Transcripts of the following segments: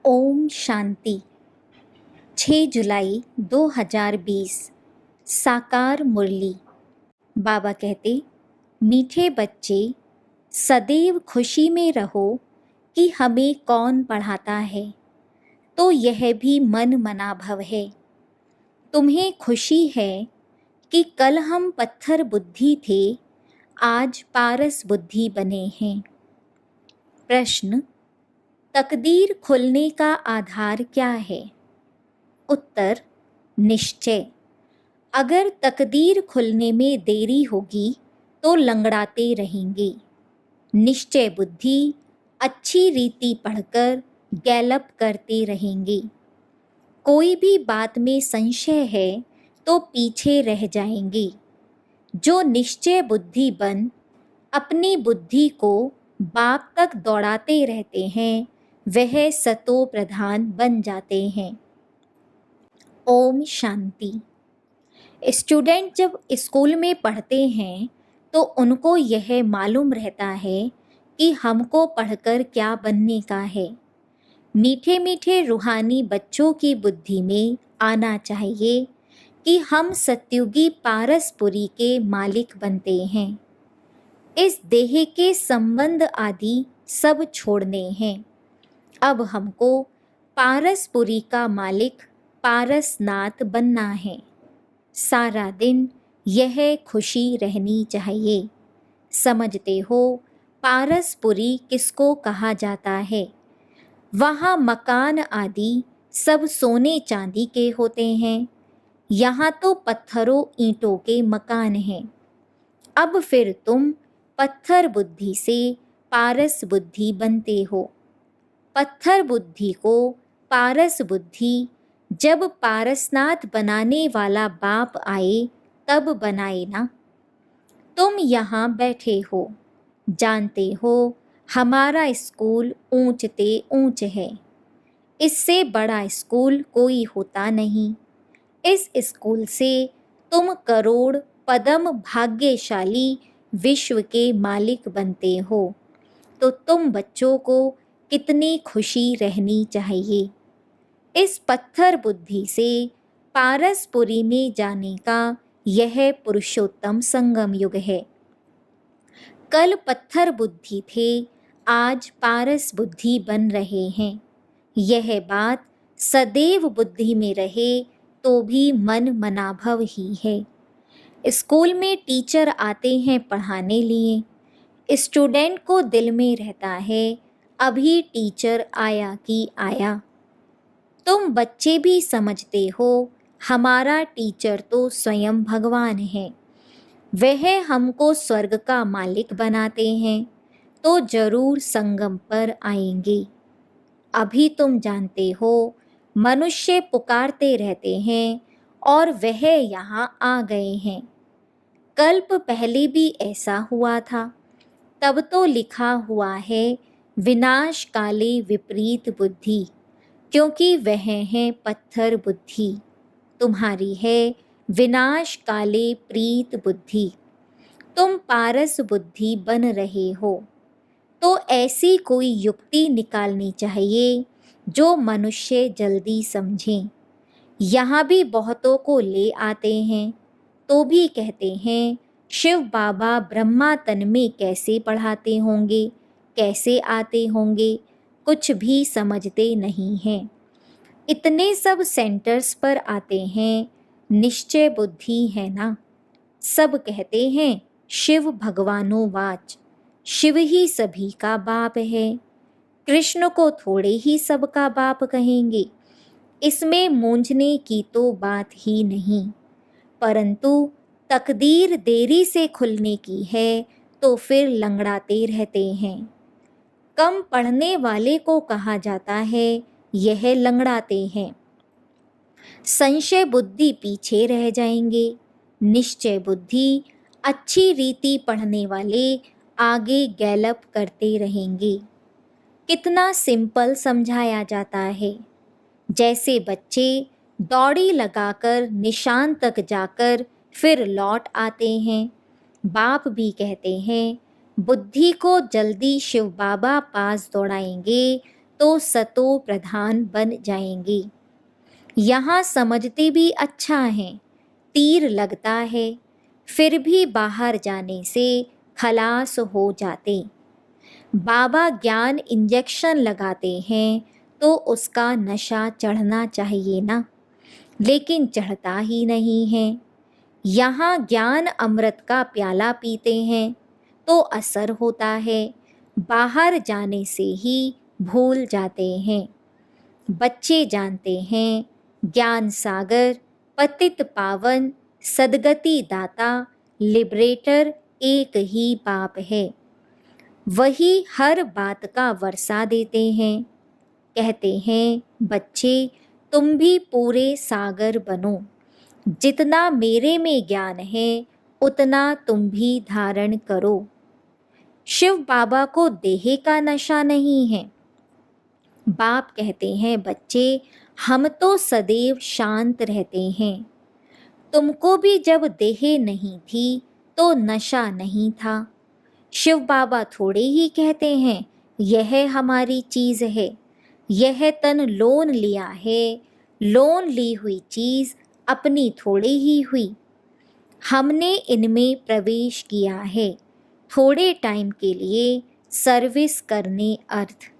ओम शांति। 6 जुलाई 2020 साकार मुरली। बाबा कहते, मीठे बच्चे सदैव खुशी में रहो कि हमें कौन पढ़ाता है, तो यह भी मन मना भव है। तुम्हें खुशी है कि कल हम पत्थर बुद्धि थे, आज पारस बुद्धि बने हैं। प्रश्न, तकदीर खुलने का आधार क्या है? उत्तर, निश्चय। अगर तकदीर खुलने में देरी होगी तो लंगड़ाते रहेंगे। निश्चय बुद्धि अच्छी रीति पढ़कर गैलप करते रहेंगे। कोई भी बात में संशय है तो पीछे रह जाएंगे। जो निश्चय बुद्धि बन अपनी बुद्धि को बाप तक दौड़ाते रहते हैं, वह सतो प्रधान बन जाते हैं। ओम शांति। स्टूडेंट जब स्कूल में पढ़ते हैं तो उनको यह मालूम रहता है कि हमको पढ़कर क्या बनने का है। मीठे मीठे रूहानी बच्चों की बुद्धि में आना चाहिए कि हम सत्युगी पारसपुरी के मालिक बनते हैं। इस देह के संबंध आदि सब छोड़ने हैं। अब हमको पारसपुरी का मालिक पारसनाथ बनना है। सारा दिन यह खुशी रहनी चाहिए। समझते हो पारसपुरी किसको कहा जाता है? वहाँ मकान आदि सब सोने चांदी के होते हैं, यहाँ तो पत्थरों ईंटों के मकान हैं। अब फिर तुम पत्थर बुद्धि से पारस बुद्धि बनते हो। पत्थर बुद्धि को पारस बुद्धि जब पारसनाथ बनाने वाला बाप आए तब बनाए ना। तुम यहाँ बैठे हो, जानते हो हमारा स्कूल ऊंचते ऊंच है। इससे बड़ा स्कूल कोई होता नहीं। इस स्कूल से तुम करोड़ पदम भाग्यशाली विश्व के मालिक बनते हो। तो तुम बच्चों को कितनी खुशी रहनी चाहिए। इस पत्थर बुद्धि से पारसपुरी में जाने का यह पुरुषोत्तम संगम युग है। कल पत्थर बुद्धि थे, आज पारस बुद्धि बन रहे हैं। यह बात सदैव बुद्धि में रहे तो भी मन मनाभव ही है। स्कूल में टीचर आते हैं पढ़ाने लिए। स्टूडेंट को दिल में रहता है, अभी टीचर आया कि आया। तुम बच्चे भी समझते हो हमारा टीचर तो स्वयं भगवान है। वह हमको स्वर्ग का मालिक बनाते हैं तो जरूर संगम पर आएंगे। अभी तुम जानते हो मनुष्य पुकारते रहते हैं और वह यहाँ आ गए हैं। कल्प पहले भी ऐसा हुआ था। तब तो लिखा हुआ है विनाश काले विपरीत बुद्धि, क्योंकि वह है पत्थर बुद्धि। तुम्हारी है विनाश काले प्रीत बुद्धि। तुम पारस बुद्धि बन रहे हो, तो ऐसी कोई युक्ति निकालनी चाहिए जो मनुष्य जल्दी समझें। यहाँ भी बहुतों को ले आते हैं तो भी कहते हैं शिव बाबा ब्रह्मा तन में कैसे पढ़ाते होंगे, कैसे आते होंगे, कुछ भी समझते नहीं हैं। इतने सब सेंटर्स पर आते हैं, निश्चय बुद्धि है ना। सब कहते हैं शिव भगवानो वाच, शिव ही सभी का बाप है। कृष्ण को थोड़े ही सबका बाप कहेंगे, इसमें मूंझने की तो बात ही नहीं। परंतु तकदीर देरी से खुलने की है तो फिर लंगड़ाते रहते हैं। कम पढ़ने वाले को कहा जाता है यह लंगड़ाते हैं। संशय बुद्धि पीछे रह जाएंगे। निश्चय बुद्धि अच्छी रीति पढ़ने वाले आगे गैलप करते रहेंगे। कितना सिंपल समझाया जाता है। जैसे बच्चे दौड़ी लगाकर निशान तक जाकर फिर लौट आते हैं। बाप भी कहते हैं बुद्धि को जल्दी शिव बाबा पास दौड़ाएंगे तो सतो प्रधान बन जाएंगे। यहाँ समझते भी अच्छा है, तीर लगता है, फिर भी बाहर जाने से खलास हो जाते। बाबा ज्ञान इंजेक्शन लगाते हैं तो उसका नशा चढ़ना चाहिए ना, लेकिन चढ़ता ही नहीं है। यहाँ ज्ञान अमृत का प्याला पीते हैं तो असर होता है, बाहर जाने से ही भूल जाते हैं। बच्चे जानते हैं ज्ञान सागर, पतित पावन, सदगति दाता, लिबरेटर एक ही बाप है। वही हर बात का वर्षा देते हैं। कहते हैं बच्चे तुम भी पूरे सागर बनो, जितना मेरे में ज्ञान है उतना तुम भी धारण करो। शिव बाबा को देह का नशा नहीं है। बाप कहते हैं बच्चे हम तो सदैव शांत रहते हैं। तुमको भी जब देह नहीं थी तो नशा नहीं था। शिव बाबा थोड़े ही कहते हैं यह हमारी चीज़ है, यह तन लोन लिया है, लोन ली हुई चीज़ अपनी थोड़ी ही हुई। हमने इनमें प्रवेश किया है थोड़े टाइम के लिए सर्विस करने अर्थ।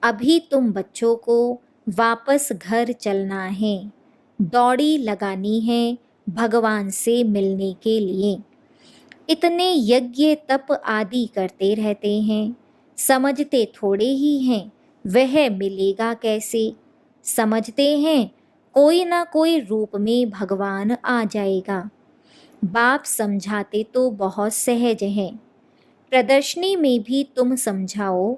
अभी तुम बच्चों को वापस घर चलना है, दौड़ी लगानी है भगवान से मिलने के लिए। इतने यज्ञ तप आदि करते रहते हैं, समझते थोड़े ही हैं वह मिलेगा कैसे। समझते हैं कोई ना कोई रूप में भगवान आ जाएगा। बाप समझाते तो बहुत सहज हैं। प्रदर्शनी में भी तुम समझाओ,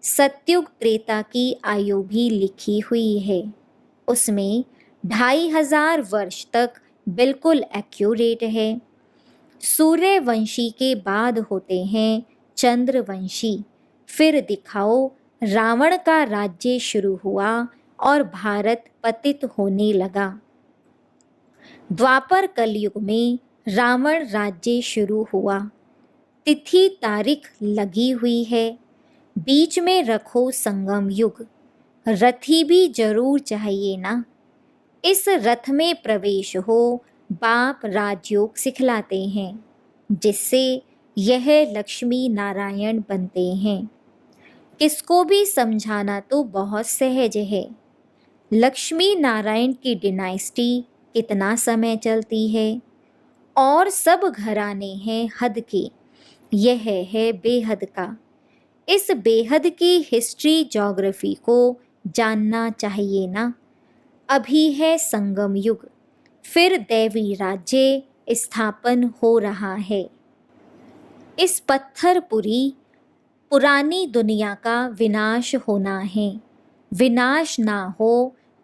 सत्युग त्रेता की आयु भी लिखी हुई है, उसमें 2500 वर्ष तक बिल्कुल एक्यूरेट है। सूर्यवंशी के बाद होते हैं चंद्रवंशी। फिर दिखाओ रावण का राज्य शुरू हुआ और भारत पतित होने लगा। द्वापर कलयुग में रावण राज्य शुरू हुआ। तिथि तारीख लगी हुई है, बीच में रखो संगम युग। रथी भी जरूर चाहिए ना, इस रथ में प्रवेश हो बाप राजयोग सिखलाते हैं, जिससे यह लक्ष्मी नारायण बनते हैं। किसको भी समझाना तो बहुत सहज है। लक्ष्मी नारायण की डिनाइस्टी कितना समय चलती है और सब घराने हैं हद के, यह है बेहद का। इस बेहद की हिस्ट्री ज्योग्राफी को जानना चाहिए ना। अभी है संगम युग, फिर दैवी राज्य स्थापन हो रहा है। इस पत्थरपुरी पुरानी दुनिया का विनाश होना है। विनाश ना हो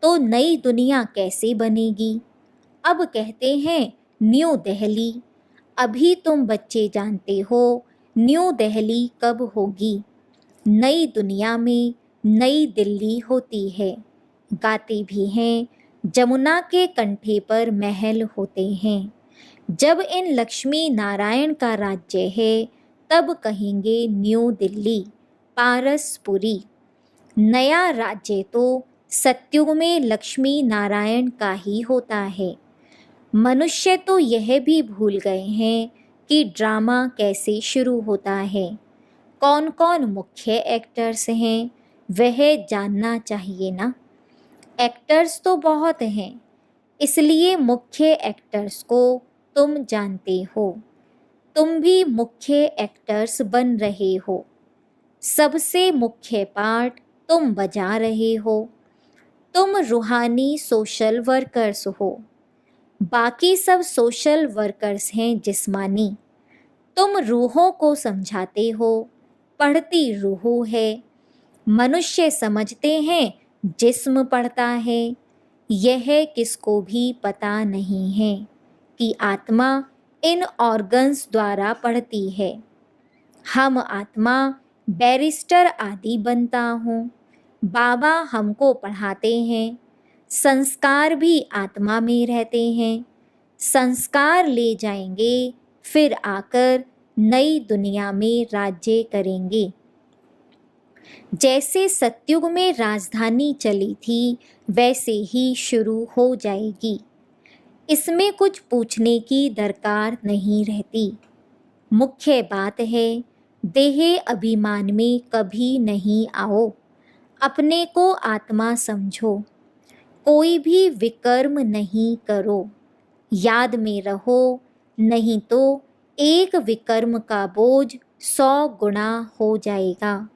तो नई दुनिया कैसे बनेगी। अब कहते हैं न्यू दिल्ली। अभी तुम बच्चे जानते हो न्यू दिल्ली कब होगी। नई दुनिया में नई दिल्ली होती है। गाते भी हैं जमुना के कंठे पर महल होते हैं। जब इन लक्ष्मी नारायण का राज्य है तब कहेंगे न्यू दिल्ली, पारसपुरी। नया राज्य तो सत्युग में लक्ष्मी नारायण का ही होता है। मनुष्य तो यह भी भूल गए हैं कि ड्रामा कैसे शुरू होता है, कौन कौन मुख्य एक्टर्स हैं वह जानना चाहिए ना। एक्टर्स तो बहुत हैं, इसलिए मुख्य एक्टर्स को तुम जानते हो। तुम भी मुख्य एक्टर्स बन रहे हो। सबसे मुख्य पार्ट तुम बजा रहे हो। तुम रूहानी सोशल वर्कर्स हो, बाकी सब सोशल वर्कर्स हैं जिस्मानी। तुम रूहों को समझाते हो, पढ़ती रूह है। मनुष्य समझते हैं जिस्म पढ़ता है। यह किसको भी पता नहीं है कि आत्मा इन ऑर्गन्स द्वारा पढ़ती है। हम आत्मा बैरिस्टर आदि बनता हूँ। बाबा हमको पढ़ाते हैं। संस्कार भी आत्मा में रहते हैं। संस्कार ले जाएंगे, फिर आकर नई दुनिया में राज्य करेंगे। जैसे सतयुग में राजधानी चली थी वैसे ही शुरू हो जाएगी। इसमें कुछ पूछने की दरकार नहीं रहती। मुख्य बात है देह अभिमान में कभी नहीं आओ, अपने को आत्मा समझो, कोई भी विकर्म नहीं करो, याद में रहो, नहीं तो एक विकर्म का बोझ 100 गुना हो जाएगा।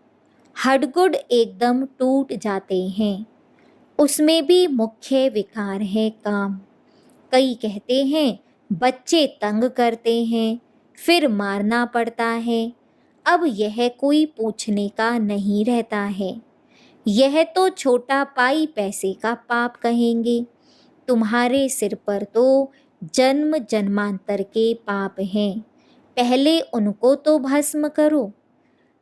हडगुड एकदम टूट जाते हैं, उसमें भी मुख्य विकार है काम। कई कहते हैं बच्चे तंग करते हैं फिर मारना पड़ता है। अब यह कोई पूछने का नहीं रहता है, यह तो छोटा पाई पैसे का पाप कहेंगे। तुम्हारे सिर पर तो जन्म जन्मांतर के पाप हैं, पहले उनको तो भस्म करो।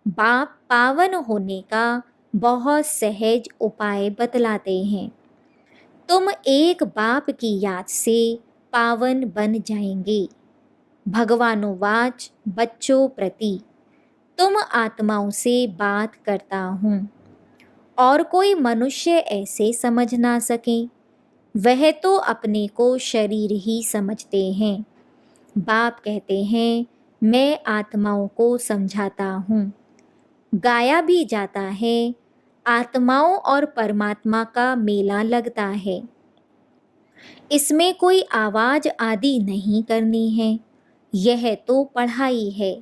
बाप पावन होने का बहुत सहज उपाय बतलाते हैं। तुम एक बाप की याद से पावन बन जाएंगे। भगवानुवाच बच्चों प्रति, तुम आत्माओं से बात करता हूँ, और कोई मनुष्य ऐसे समझ ना सके, वह तो अपने को शरीर ही समझते हैं। बाप कहते हैं मैं आत्माओं को समझाता हूँ। गाया भी जाता है आत्माओं और परमात्मा का मेला लगता है। इसमें कोई आवाज आदि नहीं करनी है, यह तो पढ़ाई है।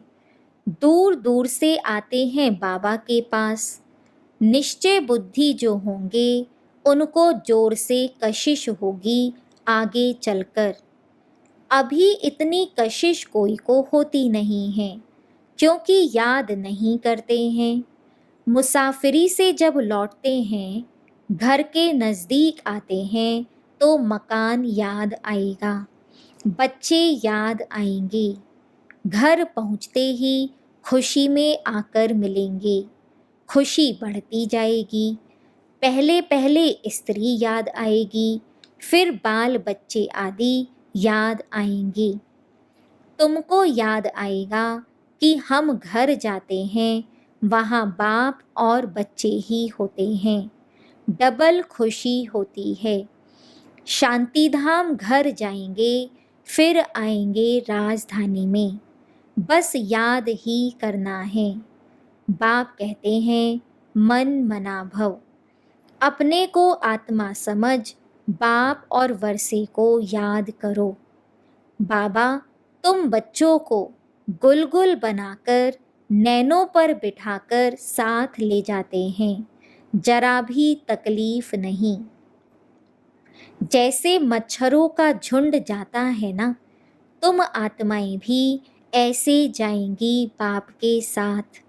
दूर दूर से आते हैं बाबा के पास, निश्चय बुद्धि जो होंगे उनको जोर से कशिश होगी आगे चलकर। अभी इतनी कशिश कोई को होती नहीं है, क्योंकि याद नहीं करते हैं। मुसाफिरी से जब लौटते हैं, घर के नज़दीक आते हैं तो मकान याद आएगा, बच्चे याद आएंगे। घर पहुँचते ही खुशी में आकर मिलेंगे, खुशी बढ़ती जाएगी। पहले पहले स्त्री याद आएगी, फिर बाल बच्चे आदि याद आएंगे। तुमको याद आएगा कि हम घर जाते हैं, वहाँ बाप और बच्चे ही होते हैं, डबल खुशी होती है। शांति धाम घर जाएंगे, फिर आएंगे राजधानी में, बस याद ही करना है। बाप कहते हैं मन मना भव, अपने को आत्मा समझ बाप और वर्षे को याद करो। बाबा तुम बच्चों को गुलगुल बनाकर नैनों पर बिठाकर साथ ले जाते हैं, जरा भी तकलीफ नहीं। जैसे मच्छरों का झुंड जाता है ना, तुम आत्माएं भी ऐसे जाएंगी बाप के साथ।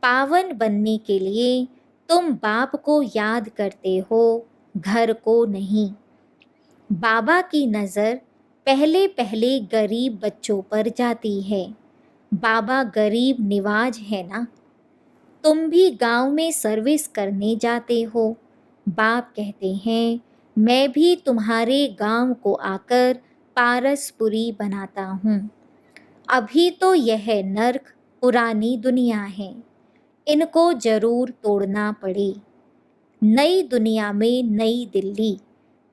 पावन बनने के लिए तुम बाप को याद करते हो, घर को नहीं। बाबा की नज़र पहले पहले गरीब बच्चों पर जाती है। बाबा गरीब निवाज है ना। तुम भी गांव में सर्विस करने जाते हो, बाप कहते हैं मैं भी तुम्हारे गांव को आकर पारसपुरी बनाता हूँ। अभी तो यह नर्क पुरानी दुनिया है, इनको जरूर तोड़ना पड़े। नई दुनिया में नई दिल्ली,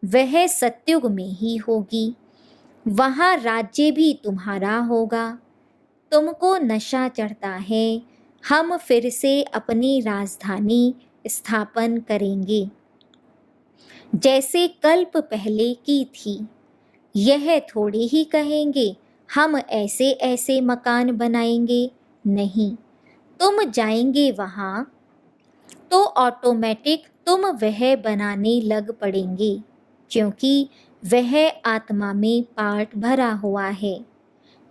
वह सतयुग में ही होगी, वहाँ राज्य भी तुम्हारा होगा। तुमको नशा चढ़ता है, हम फिर से अपनी राजधानी स्थापन करेंगे, जैसे कल्प पहले की थी। यह थोड़ी ही कहेंगे हम ऐसे ऐसे मकान बनाएंगे, नहीं। तुम जाएंगे वहाँ तो ऑटोमेटिक तुम वह बनाने लग पड़ेंगे, क्योंकि वह आत्मा में पार्ट भरा हुआ है।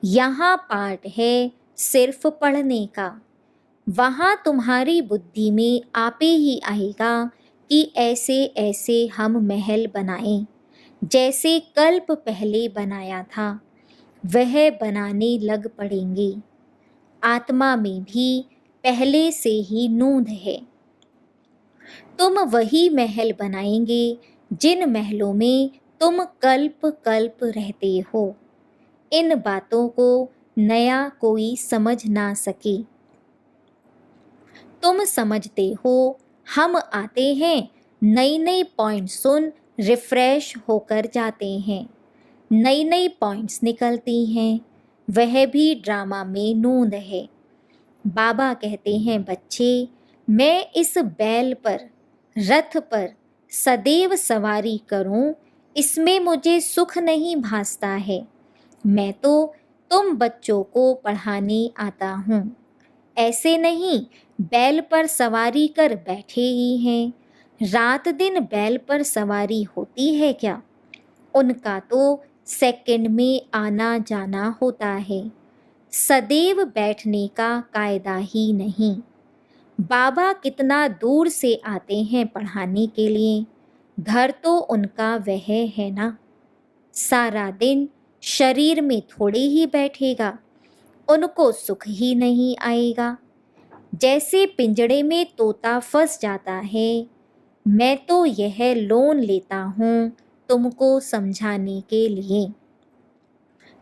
यहाँ पार्ट है सिर्फ पढ़ने का, वहाँ तुम्हारी बुद्धि में आपे ही आएगा कि ऐसे ऐसे हम महल बनाएं, जैसे कल्प पहले बनाया था वह बनाने लग पड़ेंगे। आत्मा में भी पहले से ही नूंद है। तुम वही महल बनाएंगे जिन महलों में तुम कल्प कल्प रहते हो। इन बातों को नया कोई समझ ना सके। तुम समझते हो हम आते हैं, नई नई पॉइंट सुन रिफ्रेश होकर जाते हैं। नई नई पॉइंट्स निकलती हैं, वह भी ड्रामा में नूंद है। बाबा कहते हैं बच्चे, मैं इस बैल पर, रथ पर सदैव सवारी करूं, इसमें मुझे सुख नहीं भासता है। मैं तो तुम बच्चों को पढ़ाने आता हूँ। ऐसे नहीं बैल पर सवारी कर बैठे ही हैं। रात दिन बैल पर सवारी होती है क्या? उनका तो सेकंड में आना जाना होता है, सदैव बैठने का कायदा ही नहीं। बाबा कितना दूर से आते हैं पढ़ाने के लिए, घर तो उनका वह है ना। सारा दिन शरीर में थोड़े ही बैठेगा, उनको सुख ही नहीं आएगा। जैसे पिंजड़े में तोता फंस जाता है, मैं तो यह लोन लेता हूँ तुमको समझाने के लिए।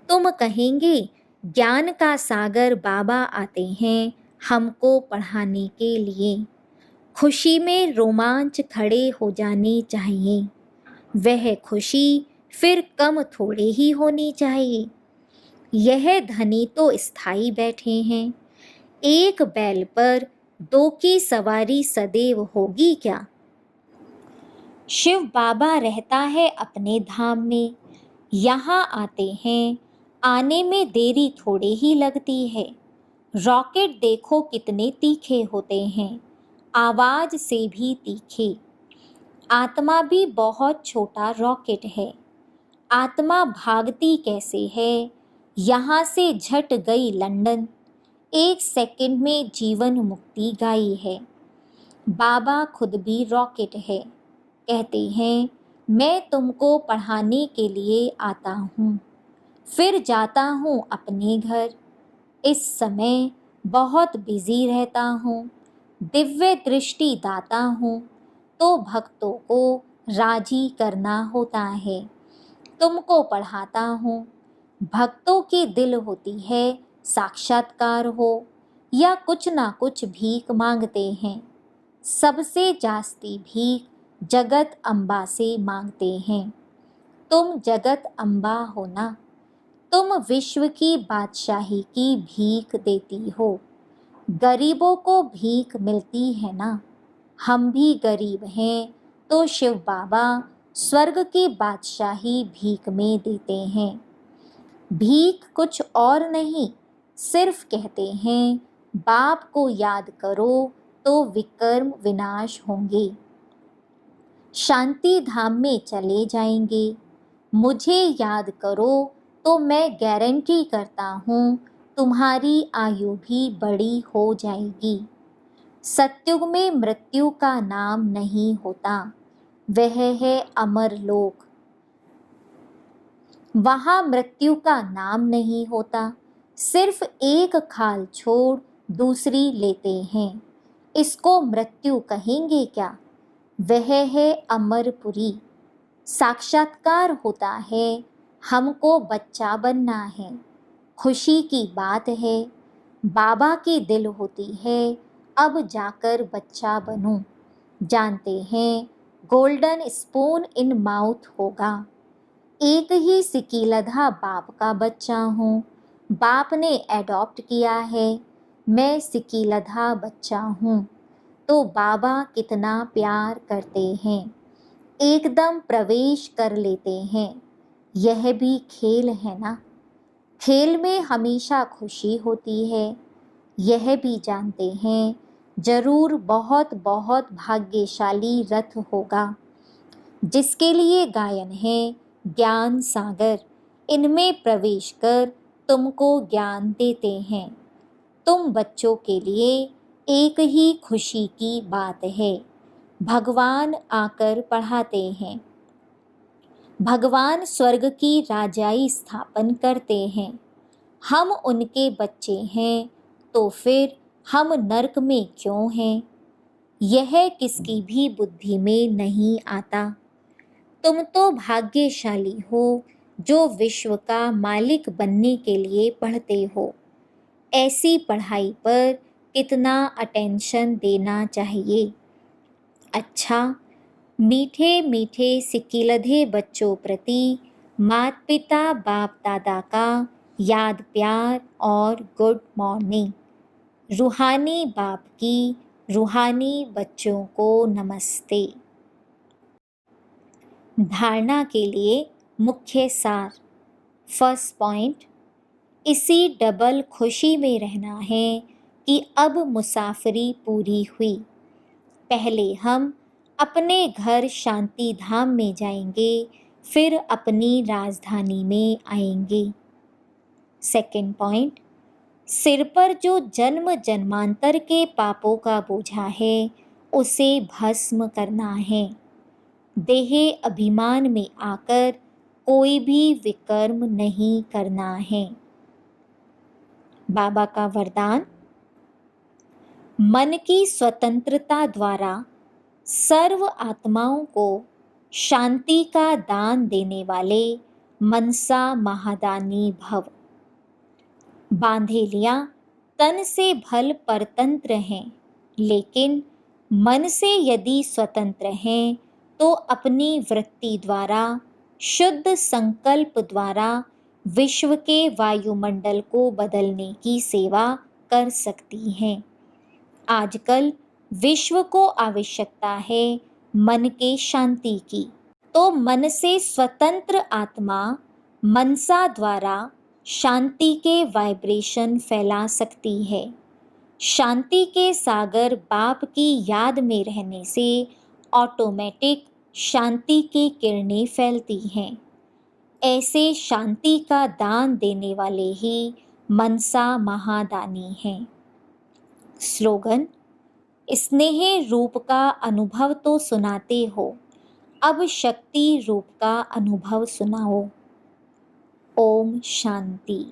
तुम कहेंगे ज्ञान का सागर बाबा आते हैं हमको पढ़ाने के लिए। खुशी में रोमांच खड़े हो जाने चाहिए, वह खुशी फिर कम थोड़े ही होनी चाहिए। यह धनी तो स्थायी बैठे हैं, एक बैल पर दो की सवारी सदैव होगी क्या? शिव बाबा रहता है अपने धाम में, यहाँ आते हैं, आने में देरी थोड़े ही लगती है। रॉकेट देखो कितने तीखे होते हैं, आवाज से भी तीखे। आत्मा भी बहुत छोटा रॉकेट है, आत्मा भागती कैसे है, यहाँ से झट गई लंदन, एक सेकंड में जीवन मुक्ति गाई है। बाबा खुद भी रॉकेट है, कहते हैं मैं तुमको पढ़ाने के लिए आता हूँ, फिर जाता हूँ अपने घर। इस समय बहुत बिजी रहता हूँ, दिव्य दृष्टि दाता हूँ, तो भक्तों को राजी करना होता है, तुमको पढ़ाता हूँ। भक्तों की दिल होती है साक्षात्कार हो, या कुछ ना कुछ भीख मांगते हैं। सबसे जास्ती भीख जगत अम्बा से मांगते हैं। तुम जगत अम्बा हो ना, तुम विश्व की बादशाही की भीख देती हो। गरीबों को भीख मिलती है ना, हम भी गरीब हैं तो शिव बाबा स्वर्ग की बादशाही भीख में देते हैं। भीख कुछ और नहीं, सिर्फ कहते हैं बाप को याद करो तो विकर्म विनाश होंगे, शांति धाम में चले जाएंगे। मुझे याद करो तो मैं गारंटी करता हूँ तुम्हारी आयु भी बड़ी हो जाएगी। सत्युग में मृत्यु का नाम नहीं होता, वह है अमर लोक। वहाँ मृत्यु का नाम नहीं होता, सिर्फ एक खाल छोड़ दूसरी लेते हैं, इसको मृत्यु कहेंगे क्या? वह है अमरपुरी। साक्षात्कार होता है, हमको बच्चा बनना है, खुशी की बात है। बाबा की दिल होती है अब जाकर बच्चा बनूं, जानते हैं गोल्डन स्पून इन माउथ होगा। एक ही सिकीलधा बाप का बच्चा हूँ, बाप ने एडॉप्ट किया है, मैं सिकीलधा बच्चा हूँ, तो बाबा कितना प्यार करते हैं, एकदम प्रवेश कर लेते हैं। यह भी खेल है ना, खेल में हमेशा खुशी होती है, यह भी जानते हैं। जरूर बहुत बहुत भाग्यशाली रथ होगा, जिसके लिए गायन है ज्ञान सागर, इनमें प्रवेश कर तुमको ज्ञान देते हैं। तुम बच्चों के लिए एक ही खुशी की बात है, भगवान आकर पढ़ाते हैं। भगवान स्वर्ग की राजाई स्थापन करते हैं, हम उनके बच्चे हैं, तो फिर हम नरक में क्यों हैं? यह किसकी भी बुद्धि में नहीं आता। तुम तो भाग्यशाली हो जो विश्व का मालिक बनने के लिए पढ़ते हो। ऐसी पढ़ाई पर कितना अटेंशन देना चाहिए। अच्छा, मीठे मीठे सिकिलधे बच्चों प्रति माता पिता बाप दादा का याद प्यार और गुड मॉर्निंग। रूहानी बाप की रूहानी बच्चों को नमस्ते। धारणा के लिए मुख्य सार। फर्स्ट पॉइंट, इसी डबल खुशी में रहना है कि अब मुसाफरी पूरी हुई। पहले हम अपने घर शांति धाम में जाएंगे, फिर अपनी राजधानी में आएंगे। सेकंड पॉइंट, सिर पर जो जन्म जन्मांतर के पापों का बोझा है उसे भस्म करना है। देह अभिमान में आकर कोई भी विकर्म नहीं करना है। बाबा का वरदान, मन की स्वतंत्रता द्वारा सर्व आत्माओं को शांति का दान देने वाले मनसा महादानी भव। बांधेलियां तन से भल परतंत्र हैं, लेकिन मन से यदि स्वतंत्र हैं तो अपनी वृत्ति द्वारा, शुद्ध संकल्प द्वारा विश्व के वायुमंडल को बदलने की सेवा कर सकती हैं। आजकल विश्व को आवश्यकता है मन के शांति की, तो मन से स्वतंत्र आत्मा मनसा द्वारा शांति के वाइब्रेशन फैला सकती है। शांति के सागर बाप की याद में रहने से ऑटोमेटिक शांति की किरणें फैलती हैं। ऐसे शांति का दान देने वाले ही मनसा महादानी हैं। स्लोगन, स्नेह रूप का अनुभव तो सुनाते हो, अब शक्ति रूप का अनुभव सुनाओ। ओम शांति।